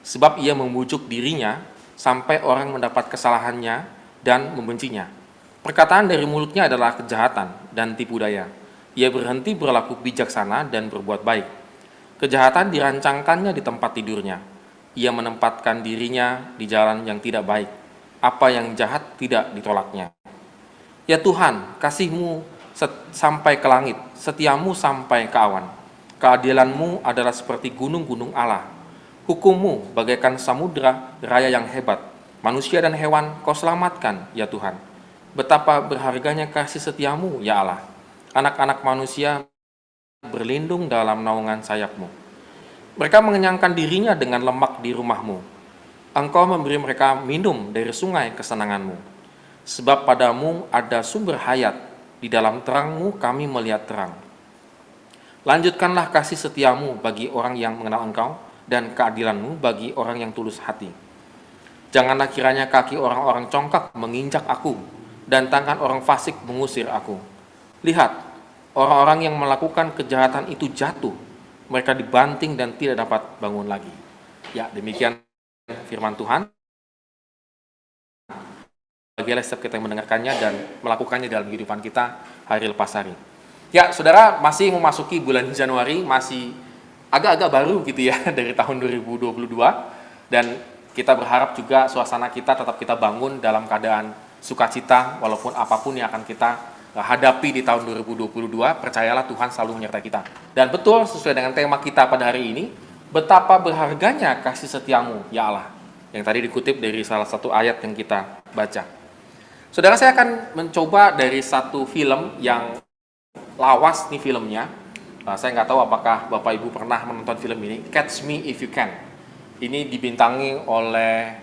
sebab ia membujuk dirinya sampai orang mendapat kesalahannya dan membencinya. Perkataan dari mulutnya adalah kejahatan dan tipu daya. Ia berhenti berlaku bijaksana dan berbuat baik. Kejahatan dirancangkannya di tempat tidurnya. Ia menempatkan dirinya di jalan yang tidak baik. Apa yang jahat tidak ditolaknya. Ya Tuhan, kasih-Mu sampai ke langit, setiamu sampai ke awan. Keadilan-Mu adalah seperti gunung-gunung Allah. Hukum-Mu bagaikan samudra raya yang hebat. Manusia dan hewan Kau selamatkan, ya Tuhan. Betapa berharganya kasih setiamu, ya Allah. Anak-anak manusia berlindung dalam naungan sayap-Mu. Mereka mengenyangkan dirinya dengan lemak di rumah-Mu. Engkau memberi mereka minum dari sungai kesenangan-Mu. Sebab padamu ada sumber hayat, di dalam terang-Mu kami melihat terang. Lanjutkanlah kasih setiamu bagi orang yang mengenal Engkau, dan keadilan-Mu bagi orang yang tulus hati. Janganlah kiranya kaki orang-orang congkak menginjak aku, dan tangan orang fasik mengusir aku. Lihat, orang-orang yang melakukan kejahatan itu jatuh, mereka dibanting dan tidak dapat bangun lagi. Ya, demikian firman Tuhan. Bagilah setiap kita yang mendengarkannya dan melakukannya dalam kehidupan kita hari lepas hari. Ya, saudara, masih memasuki bulan Januari, masih agak-agak baru gitu ya dari tahun 2022, dan kita berharap juga suasana kita tetap kita bangun dalam keadaan sukacita walaupun apapun yang akan kita hadapi di tahun 2022. Percayalah Tuhan selalu menyertai kita. Dan betul sesuai dengan tema kita pada hari ini, betapa berharganya kasih setiamu, ya Allah, yang tadi dikutip dari salah satu ayat yang kita baca. Saudara, saya akan mencoba dari satu film yang lawas nih filmnya. Saya nggak tahu apakah Bapak Ibu pernah menonton film ini, Catch Me If You Can. Ini dibintangi oleh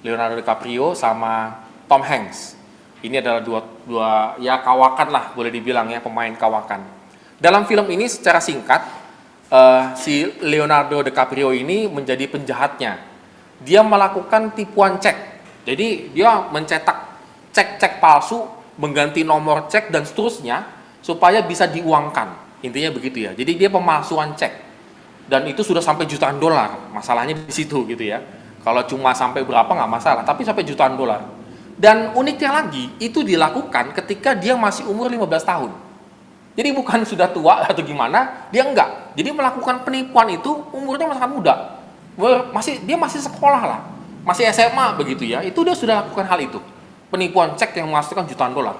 Leonardo DiCaprio sama Tom Hanks. Ini adalah dua ya kawakan lah, boleh dibilang ya, pemain kawakan. Dalam film ini secara singkat, si Leonardo DiCaprio ini menjadi penjahatnya. Dia melakukan tipuan cek. Jadi dia mencetak cek palsu, mengganti nomor cek dan seterusnya supaya bisa diuangkan. Intinya begitu ya. Jadi dia pemalsuan cek. Dan itu sudah sampai jutaan dolar. Masalahnya di situ gitu ya. Kalau cuma sampai berapa nggak masalah, tapi sampai jutaan dolar. Dan uniknya lagi, itu dilakukan ketika dia masih umur 15 tahun. Jadi bukan sudah tua atau gimana, dia enggak. Jadi melakukan penipuan itu umurnya sangat muda. Dia masih sekolah lah. Masih SMA begitu ya. Itu dia sudah lakukan hal itu. Penipuan cek yang menghasilkan jutaan dolar.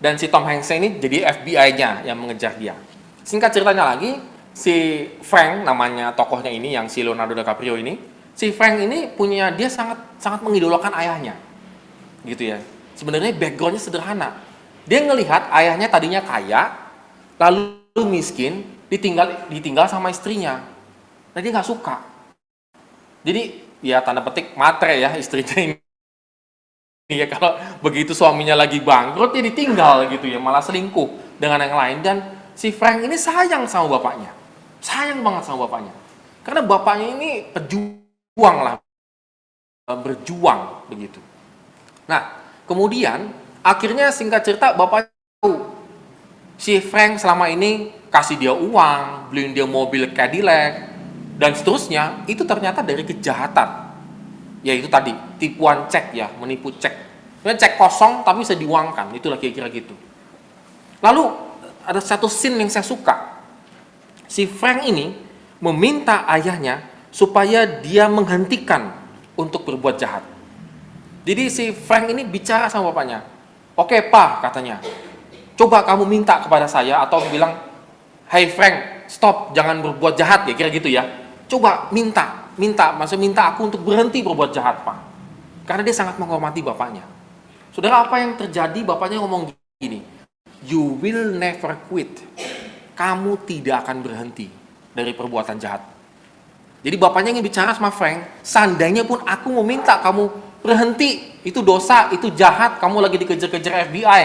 Dan si Tom Hanks ini jadi FBI-nya yang mengejar dia. Singkat ceritanya lagi, si Frank namanya tokohnya ini, yang si Leonardo DiCaprio ini, si Frank ini dia sangat mengidolakan ayahnya, gitu ya. Sebenarnya backgroundnya sederhana. Dia ngelihat ayahnya tadinya kaya, lalu miskin, ditinggal sama istrinya. Nah, dia nggak suka. Jadi ya tanda petik matre ya istrinya ini. Ya kalau begitu suaminya lagi bangkrut, dia ditinggal gitu ya, malah selingkuh dengan yang lain. Dan si Frank ini sayang sama bapaknya. Sayang banget sama bapaknya. Karena bapaknya ini pejuang lah. Berjuang begitu. Nah, kemudian akhirnya singkat cerita bapaknya tahu si Frank selama ini kasih dia uang, beliin dia mobil Cadillac, dan seterusnya, itu ternyata dari kejahatan. Yaitu tadi, tipuan cek ya, menipu cek. Cek kosong tapi bisa diuangkan, itulah kira-kira gitu. Lalu, ada satu scene yang saya suka. Si Frank ini meminta ayahnya supaya dia menghentikan untuk berbuat jahat. Jadi si Frank ini bicara sama bapaknya. Oke Pak, katanya, coba kamu minta kepada saya, atau bilang, hey Frank, stop, jangan berbuat jahat ya, kira gitu ya. Coba maksudnya minta aku untuk berhenti berbuat jahat, Pak. Karena dia sangat menghormati bapaknya. Saudara, apa yang terjadi? Bapaknya ngomong gini, you will never quit. Kamu tidak akan berhenti dari perbuatan jahat. Jadi bapaknya ingin bicara sama Frank, seandainya pun aku mau minta kamu berhenti, itu dosa, itu jahat, kamu lagi dikejar-kejar FBI.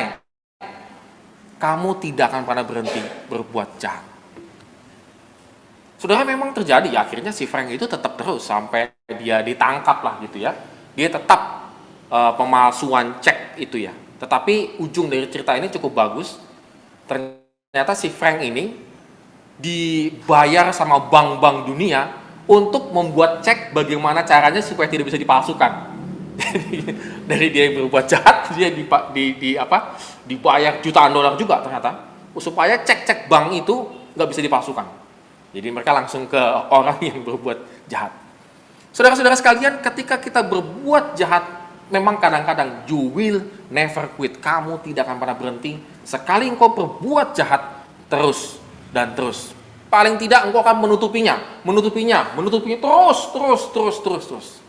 Kamu tidak akan pernah berhenti berbuat jahat. Saudara, memang terjadi ya, akhirnya si Frank itu tetap terus sampai dia ditangkap lah gitu ya. Dia tetap pemalsuan cek itu ya. Tetapi ujung dari cerita ini cukup bagus. Ternyata si Frank ini dibayar sama bank-bank dunia untuk membuat cek bagaimana caranya supaya tidak bisa dipalsukan. Dari dia yang berbuat jahat, dia dibayar jutaan dolar juga ternyata supaya cek-cek bank itu nggak bisa dipalsukan. Jadi mereka langsung ke orang yang berbuat jahat. Saudara-saudara sekalian, ketika kita berbuat jahat, memang kadang-kadang you will never quit. Kamu tidak akan pernah berhenti. Sekali engkau berbuat jahat, terus dan terus. Paling tidak engkau akan menutupinya terus.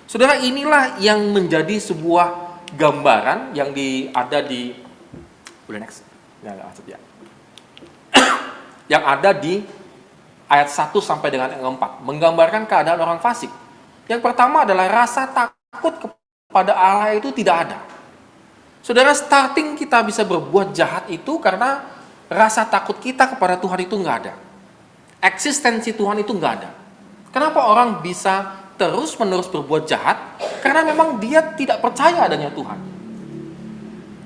Saudara, inilah yang menjadi sebuah gambaran yang ada di boleh next? Ya. Yang ada di ayat 1 sampai dengan ayat 4, menggambarkan keadaan orang fasik. Yang pertama adalah rasa takut kepada Allah itu tidak ada. Saudara, starting kita bisa berbuat jahat itu karena rasa takut kita kepada Tuhan itu nggak ada. Eksistensi Tuhan itu nggak ada. Kenapa orang bisa terus-menerus berbuat jahat? Karena memang dia tidak percaya adanya Tuhan.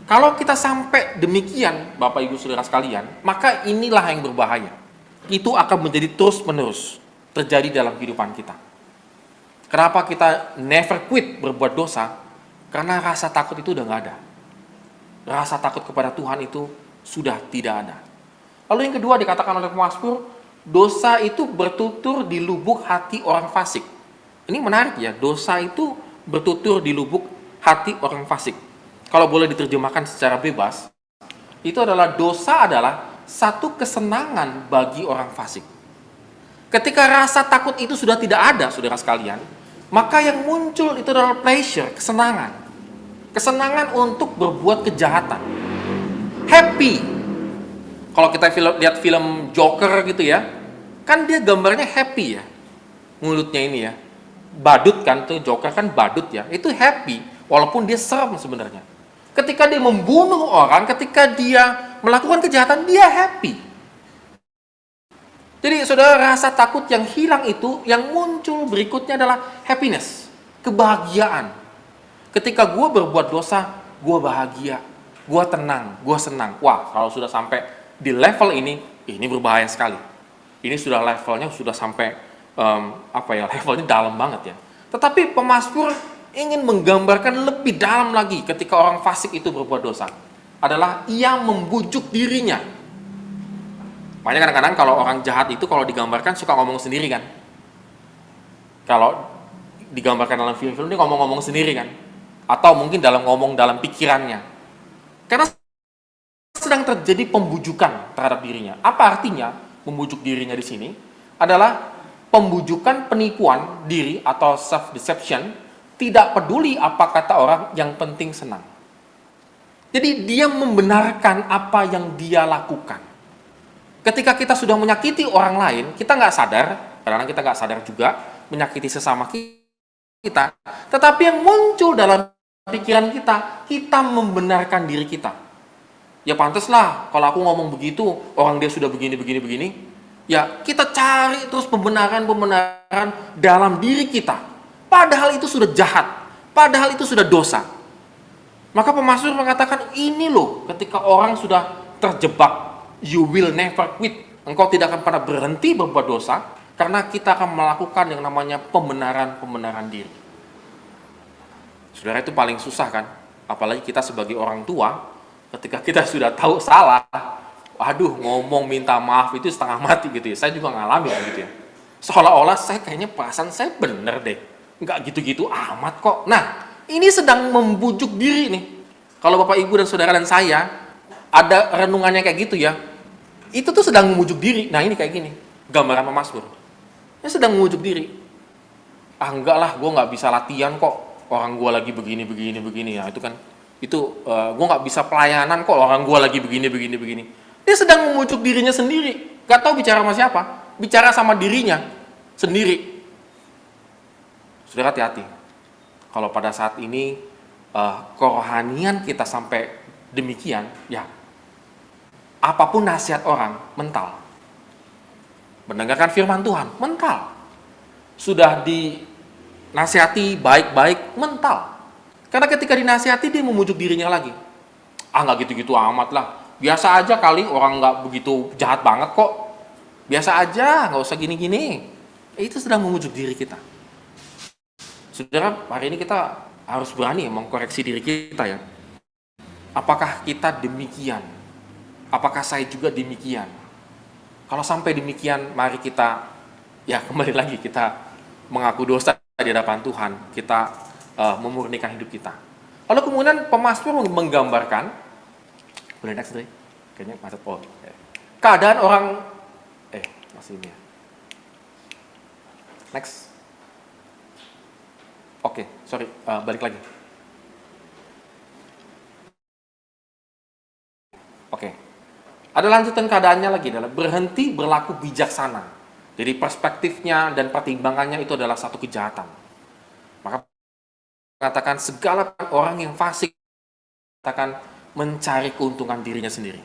Kalau kita sampai demikian, Bapak Ibu Saudara sekalian, maka inilah yang berbahaya. Itu akan menjadi terus-menerus terjadi dalam kehidupan kita. Kenapa kita never quit berbuat dosa? Karena rasa takut itu udah nggak ada. Rasa takut kepada Tuhan itu sudah tidak ada. Lalu yang kedua dikatakan oleh pemazmur, dosa itu bertutur di lubuk hati orang fasik. Ini menarik ya, dosa itu bertutur di lubuk hati orang fasik. Kalau boleh diterjemahkan secara bebas, itu adalah dosa adalah satu kesenangan bagi orang fasik. Ketika rasa takut itu sudah tidak ada, saudara sekalian, maka yang muncul itu adalah pleasure, kesenangan. Kesenangan untuk berbuat kejahatan. Happy. Kalau kita lihat film Joker gitu ya, kan dia gambarnya happy ya. Mulutnya ini ya. Badut kan tuh, Joker kan badut ya. Itu happy, walaupun dia serem sebenarnya. Ketika dia membunuh orang, ketika dia melakukan kejahatan, dia happy. Jadi saudara, rasa takut yang hilang itu, yang muncul berikutnya adalah happiness, kebahagiaan. Ketika gue berbuat dosa, gue bahagia, gue tenang, gue senang. Wah, kalau sudah sampai di level ini berbahaya sekali. Ini sudah levelnya sudah sampai levelnya dalam banget ya. Tetapi pemazmur ingin menggambarkan lebih dalam lagi ketika orang fasik itu berbuat dosa. Adalah ia membujuk dirinya. Makanya kadang-kadang kalau orang jahat itu kalau digambarkan suka ngomong sendiri kan. Kalau digambarkan dalam film-film dia ngomong-ngomong sendiri kan. Atau mungkin ngomong dalam pikirannya. Karena sedang terjadi pembujukan terhadap dirinya. Apa artinya membujuk dirinya di sini? Adalah pembujukan, penipuan diri atau self-deception, tidak peduli apa kata orang, yang penting senang. Jadi dia membenarkan apa yang dia lakukan. Ketika kita sudah menyakiti orang lain, kita nggak sadar, kadang-kadang kita nggak sadar juga, menyakiti sesama kita, tetapi yang muncul dalam pikiran kita membenarkan diri kita. Ya pantaslah, kalau aku ngomong begitu, orang dia sudah begini. Ya, kita cari terus pembenaran dalam diri kita. Padahal itu sudah jahat, padahal itu sudah dosa. Maka pemazmur mengatakan, ini loh, ketika orang sudah terjebak, you will never quit. Engkau tidak akan pernah berhenti berbuat dosa, karena kita akan melakukan yang namanya pembenaran diri. Saudara, itu paling susah kan? Apalagi kita sebagai orang tua, ketika kita sudah tahu salah, aduh, ngomong minta maaf itu setengah mati gitu ya. Saya juga ngalamin gitu ya. Seolah-olah kayaknya perasaan saya bener deh. Nggak gitu-gitu amat kok. Nah, ini sedang membujuk diri nih. Kalau Bapak Ibu dan Saudara dan saya ada renungannya kayak gitu ya, itu tuh sedang membujuk diri. Nah, ini kayak gini, gambaran pemazmur. Ini sedang membujuk diri. Enggak lah, gue nggak bisa latihan kok. Orang gue lagi begini. Ya, itu kan, gue nggak bisa pelayanan kok. Orang gue lagi begini. Dia sedang membujuk dirinya sendiri. Gak tahu bicara sama siapa. Bicara sama dirinya sendiri. Saudara, hati-hati. Kalau pada saat ini kerohanian kita sampai demikian, ya apapun nasihat orang, mental. Mendengarkan firman Tuhan, mental. Sudah dinasihati baik-baik, mental. Karena ketika dinasihati, dia memujuk dirinya lagi. Nggak gitu-gitu amat lah. Biasa aja kali, orang nggak begitu jahat banget kok. Biasa aja, nggak usah gini-gini. Itu sedang mengujuk diri kita. Saudara, hari ini kita harus berani mengkoreksi diri kita ya. Apakah kita demikian? Apakah saya juga demikian? Kalau sampai demikian, mari kita, ya kembali lagi, kita mengaku dosa di hadapan Tuhan, kita memurnikan hidup kita. Lalu kemudian pemazmur menggambarkan, boleh next Dre? Kayaknya macet. Keadaan orang, masih ini ya. Next. Oke, sorry, balik lagi. Oke. Ada lanjutan keadaannya lagi adalah berhenti berlaku bijaksana. Jadi perspektifnya dan pertimbangannya itu adalah satu kejahatan. Maka mengatakan segala orang yang fasik katakan mencari keuntungan dirinya sendiri.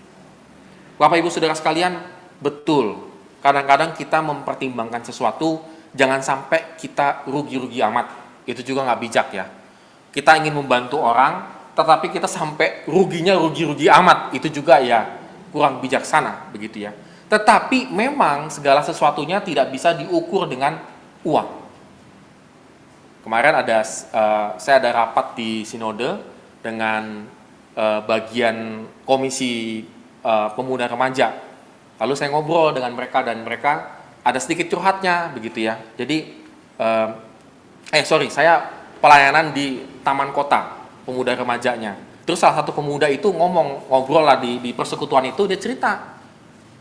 Bapak Ibu Saudara sekalian, betul. Kadang-kadang kita mempertimbangkan sesuatu, jangan sampai kita rugi-rugi amat. Itu juga nggak bijak ya. Kita ingin membantu orang, tetapi kita sampai ruginya rugi-rugi amat. Itu juga ya kurang bijaksana begitu ya. Tetapi memang segala sesuatunya tidak bisa diukur dengan uang. Kemarin saya ada rapat di sinode dengan bagian komisi pemuda remaja. Lalu saya ngobrol dengan mereka dan mereka ada sedikit curhatnya begitu ya. Jadi saya pelayanan di taman kota pemuda remajanya. Terus salah satu pemuda itu ngobrol lah di persekutuan itu, dia cerita,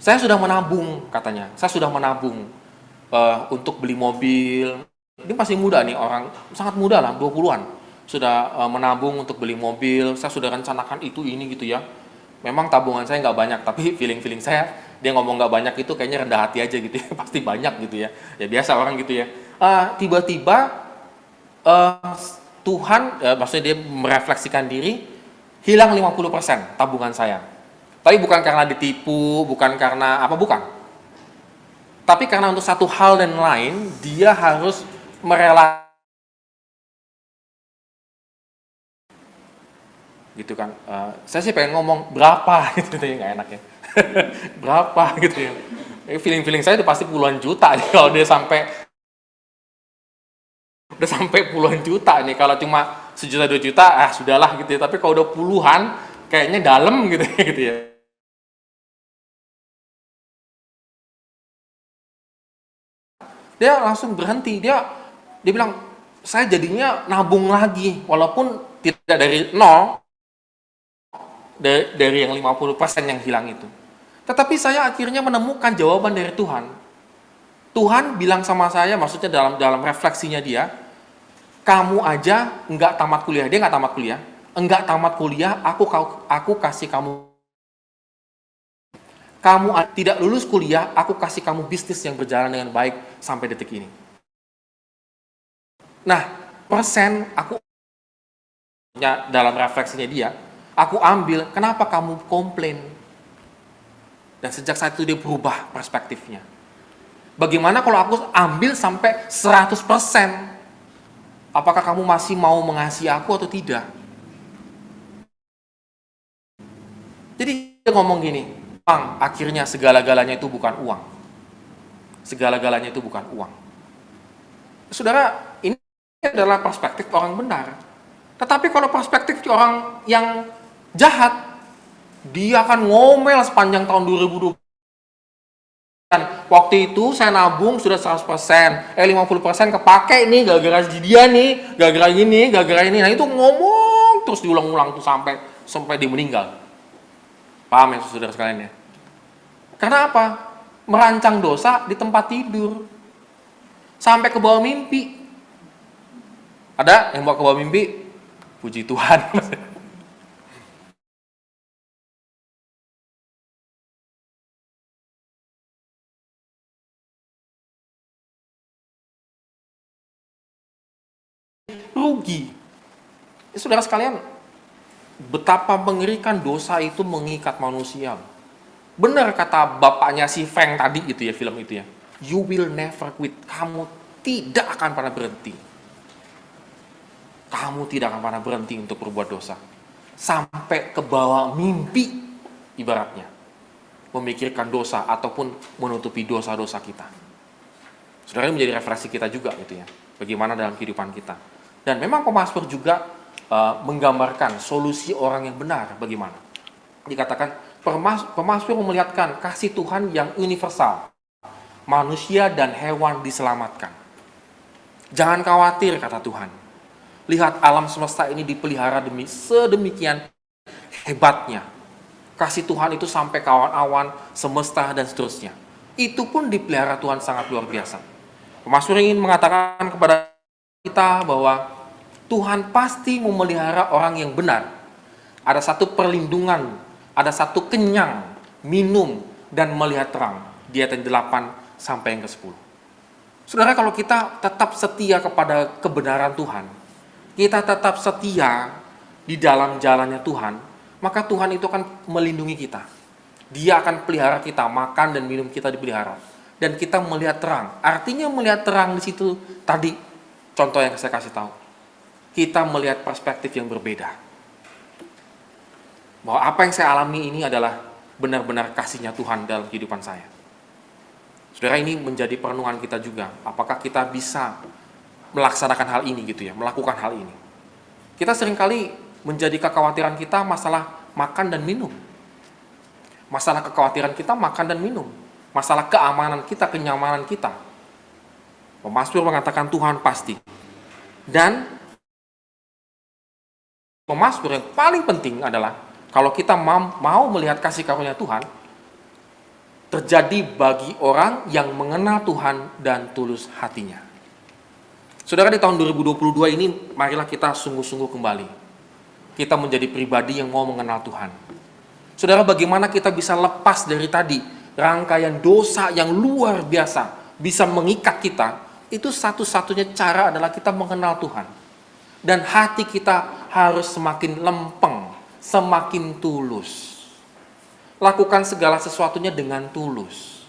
saya sudah menabung katanya, saya sudah menabung untuk beli mobil. Dia masih muda nih, orang sangat muda lah, 20-an. Sudah menabung untuk beli mobil, saya sudah rencanakan itu ini gitu ya. Memang tabungan saya nggak banyak, tapi feeling saya, dia ngomong nggak banyak itu kayaknya rendah hati aja gitu ya, pasti banyak gitu ya. Ya biasa orang gitu ya. Tiba-tiba Tuhan, maksudnya dia merefleksikan diri, hilang 50% tabungan saya. Tapi bukan karena ditipu, bukan karena apa, bukan. Tapi karena untuk satu hal dan lain, dia harus merelakan. Gitu kan. Saya sih pengen ngomong, berapa gitu ya, nggak enak ya. Berapa gitu ya. Feeling saya itu pasti puluhan juta kalau dia sampai puluhan juta nih. Kalau cuma 1 juta 2 juta sudahlah gitu ya, tapi kalau udah puluhan kayaknya dalam gitu ya, gitu ya. Dia langsung berhenti, dia bilang, saya jadinya nabung lagi walaupun tidak dari nol, dari yang 50% yang hilang itu. Tetapi saya akhirnya menemukan jawaban dari Tuhan. Tuhan bilang sama saya, maksudnya dalam refleksinya dia, kamu aja nggak tamat kuliah, dia nggak tamat kuliah, aku kasih kamu tidak lulus kuliah, aku kasih kamu bisnis yang berjalan dengan baik sampai detik ini. Nah, persen aku dalam refleksinya dia, aku ambil, kenapa kamu komplain? Dan sejak saat itu dia berubah perspektifnya. Bagaimana kalau aku ambil sampai 100%? Apakah kamu masih mau mengasihi aku atau tidak? Jadi dia ngomong gini, Bang, akhirnya segala-galanya itu bukan uang. Segala-galanya itu bukan uang. Saudara, ini adalah perspektif orang benar. Tetapi kalau perspektif orang yang jahat, dia akan ngomel sepanjang tahun 2020. Waktu itu saya nabung sudah 100%, 50% kepake nih, gara-gara dia nih, gara-gara ini. Nah itu ngomong terus diulang-ulang tuh sampai dia meninggal. Paham ya saudara sekalian ya? Karena apa? Merancang dosa di tempat tidur. Sampai ke bawah mimpi. Ada yang bawa ke bawah mimpi? Puji Tuhan. Rugi. Saudara sekalian, betapa mengerikan dosa itu mengikat manusia. Benar kata bapaknya si Frank tadi gitu ya, film itu ya. You will never quit. Kamu tidak akan pernah berhenti. Kamu tidak akan pernah berhenti untuk berbuat dosa. Sampai ke bawah mimpi, ibaratnya. Memikirkan dosa ataupun menutupi dosa-dosa kita. Saudara, ini menjadi referensi kita juga gitu ya, bagaimana dalam kehidupan kita. Dan memang pemazmur juga menggambarkan solusi orang yang benar bagaimana. Dikatakan pemazmur memelihatkan kasih Tuhan yang universal. Manusia dan hewan diselamatkan. Jangan khawatir, kata Tuhan. Lihat alam semesta ini dipelihara sedemikian hebatnya. Kasih Tuhan itu sampai ke awan-awan, semesta, dan seterusnya. Itu pun dipelihara Tuhan sangat luar biasa. Pemazmur ingin mengatakan kepada kita bahwa Tuhan pasti memelihara orang yang benar. Ada satu perlindungan, ada satu kenyang, minum, dan melihat terang. Di ayat 8 sampai yang ke-10. Saudara, kalau kita tetap setia kepada kebenaran Tuhan, kita tetap setia di dalam jalannya Tuhan, maka Tuhan itu akan melindungi kita. Dia akan pelihara kita, makan dan minum kita dipelihara. Dan kita melihat terang. Artinya melihat terang di situ tadi, contoh yang saya kasih tahu. Kita melihat perspektif yang berbeda. Bahwa apa yang saya alami ini adalah benar-benar kasihnya Tuhan dalam kehidupan saya. Saudara, ini menjadi perenungan kita juga. Apakah kita bisa melaksanakan hal ini gitu ya, melakukan hal ini. Kita seringkali menjadi kekhawatiran kita masalah makan dan minum. Masalah kekhawatiran kita makan dan minum. Masalah keamanan kita, kenyamanan kita. Pemazmur mengatakan Tuhan pasti. Dan pemazmur yang paling penting adalah kalau kita mau melihat kasih karunia Tuhan terjadi bagi orang yang mengenal Tuhan dan tulus hatinya. Saudara, di tahun 2022 ini marilah kita sungguh-sungguh kembali. Kita menjadi pribadi yang mau mengenal Tuhan. Saudara, bagaimana kita bisa lepas dari tadi rangkaian dosa yang luar biasa bisa mengikat kita? Itu satu-satunya cara adalah kita mengenal Tuhan. Dan hati kita harus semakin lempeng, semakin tulus. Lakukan segala sesuatunya dengan tulus.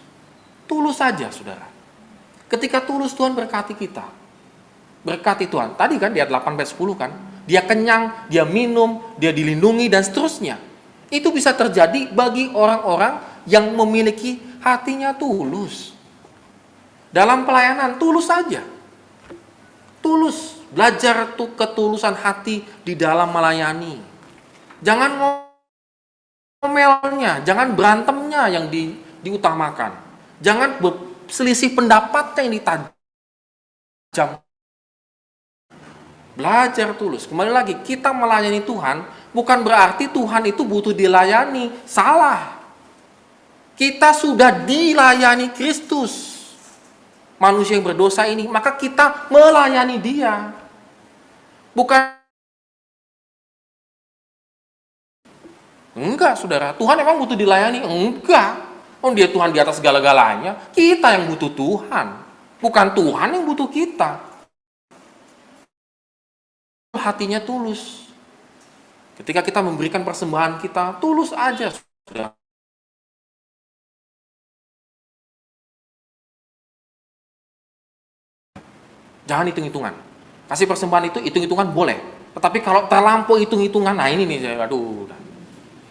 Tulus saja, saudara. Ketika tulus, Tuhan berkati kita. Berkati Tuhan. Tadi kan di ayat 8-10 kan, dia kenyang, dia minum, dia dilindungi, dan seterusnya. Itu bisa terjadi bagi orang-orang yang memiliki hatinya tulus. Dalam pelayanan, tulus saja. Tulus. Belajar ketulusan hati di dalam melayani. Jangan ngomelnya, jangan berantemnya yang diutamakan. Jangan selisih pendapatnya yang ditajam. Belajar tulus. Kembali lagi, kita melayani Tuhan bukan berarti Tuhan itu butuh dilayani. Salah. Kita sudah dilayani Kristus. Manusia yang berdosa ini, maka kita melayani Dia. Bukan. Enggak, saudara. Tuhan emang butuh dilayani? Enggak. Oh, dia Tuhan di atas segala-galanya. Kita yang butuh Tuhan. Bukan Tuhan yang butuh kita. Hatinya tulus. Ketika kita memberikan persembahan kita, tulus aja, saudara. Jangan hitung-hitungan. Kasih persembahan itu hitung-hitungan boleh. Tetapi kalau terlampau hitung-hitungan, nah ini nih, aduh.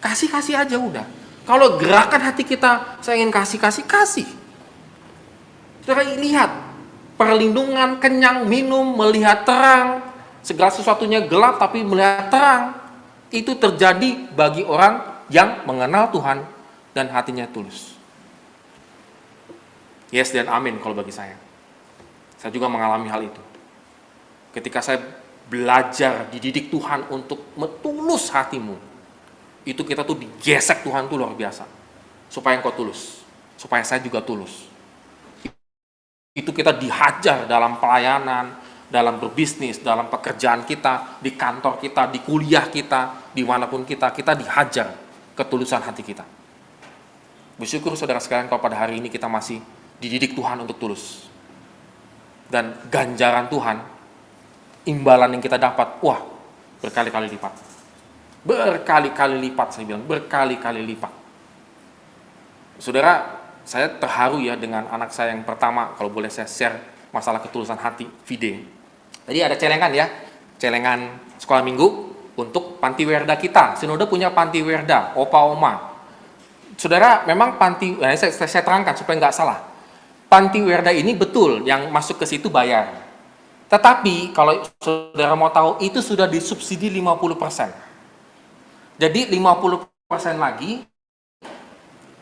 Kasih aja udah. Kalau gerakan hati kita, saya ingin kasih. Saudara, lihat. Perlindungan, kenyang, minum, melihat terang. Segala sesuatunya gelap tapi melihat terang. Itu terjadi bagi orang yang mengenal Tuhan dan hatinya tulus. Yes dan amin kalau bagi saya. Saya juga mengalami hal itu. Ketika saya belajar, dididik Tuhan untuk tulus hatimu, itu kita tuh digesek Tuhan tuh luar biasa. Supaya engkau tulus. Supaya saya juga tulus. Itu kita dihajar dalam pelayanan, dalam berbisnis, dalam pekerjaan kita, di kantor kita, di kuliah kita, dimanapun kita dihajar ketulusan hati kita. Bersyukur saudara sekalian kalau pada hari ini kita masih dididik Tuhan untuk tulus. Dan ganjaran Tuhan, imbalan yang kita dapat, wah, berkali-kali lipat. Berkali-kali lipat, saya bilang, berkali-kali lipat. Saudara, saya terharu ya dengan anak saya yang pertama, kalau boleh saya share masalah ketulusan hati, Vide. Tadi ada celengan ya, celengan sekolah minggu untuk panti werda kita. Sinode punya panti werda, opa oma. Saudara, memang panti, saya terangkan supaya nggak salah. Panti Werda ini betul, yang masuk ke situ bayar. Tetapi kalau saudara mau tahu, itu sudah disubsidi 50%. Jadi 50% lagi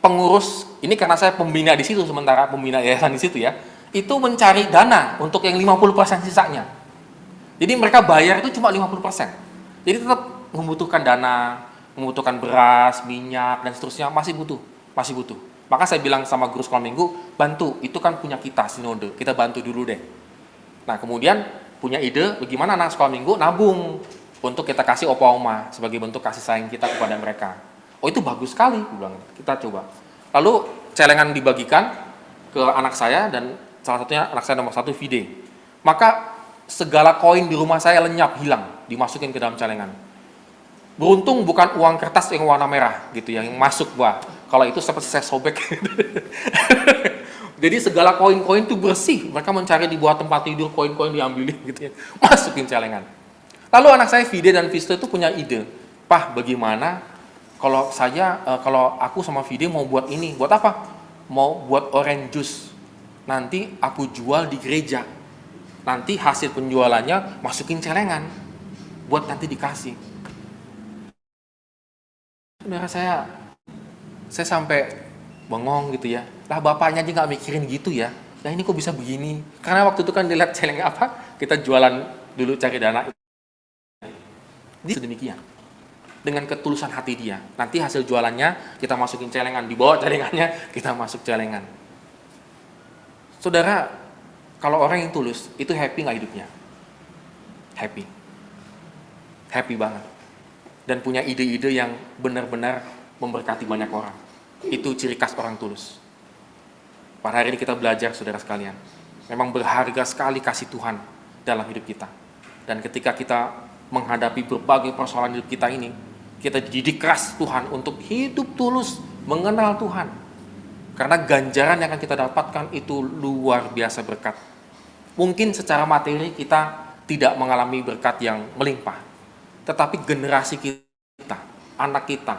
pengurus, ini karena saya pembina di situ, sementara pembina yayasan di situ ya, itu mencari dana untuk yang 50% sisanya. Jadi mereka bayar itu cuma 50%. Jadi tetap membutuhkan dana, membutuhkan beras, minyak, dan seterusnya, masih butuh. Maka saya bilang sama guru sekolah minggu, bantu, itu kan punya kita, sinode, kita bantu dulu deh. Nah kemudian punya ide, bagaimana anak sekolah minggu nabung, untuk kita kasih opa-oma, sebagai bentuk kasih sayang kita kepada mereka. Oh itu bagus sekali, gue bilang, kita coba. Lalu celengan dibagikan ke anak saya, dan salah satunya anak saya nomor 1, Vide. Maka segala koin di rumah saya lenyap, hilang, dimasukin ke dalam celengan. Beruntung bukan uang kertas yang warna merah gitu yang masuk, wah. Kalau itu seperti saya sobek. Jadi segala koin-koin itu bersih. Mereka mencari di bawah tempat tidur, koin-koin diambilin gitu ya. Masukin celengan. Lalu anak saya Vide dan Visto itu punya ide. Pah, bagaimana kalau aku sama Vide mau buat ini? Buat apa? Mau buat orange juice. Nanti aku jual di gereja. Nanti hasil penjualannya masukin celengan. Buat nanti dikasih. Saudara saya sampai bengong gitu ya. Lah bapaknya aja nggak mikirin gitu ya. Nah ini kok bisa begini? Karena waktu itu kan dilihat celengan apa? Kita jualan dulu cari dana. Dia demikian. Dengan ketulusan hati dia. Nanti hasil jualannya kita masukin celengan. Dibawa celengannya kita masuk celengan. Saudara, kalau orang yang tulus, itu happy nggak hidupnya? Happy. Happy banget. Dan punya ide-ide yang benar-benar memberkati banyak orang. Itu ciri khas orang tulus. Pada hari ini kita belajar, saudara sekalian. Memang berharga sekali kasih Tuhan dalam hidup kita. Dan ketika kita menghadapi berbagai persoalan hidup kita ini, kita dididik keras Tuhan untuk hidup tulus, mengenal Tuhan. Karena ganjaran yang akan kita dapatkan itu luar biasa berkat. Mungkin secara materi kita tidak mengalami berkat yang melimpah. Tetapi generasi kita, anak kita,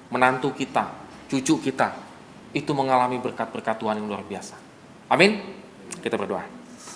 menantu kita, cucu kita, itu mengalami berkat-berkat Tuhan yang luar biasa. Amin. Kita berdoa.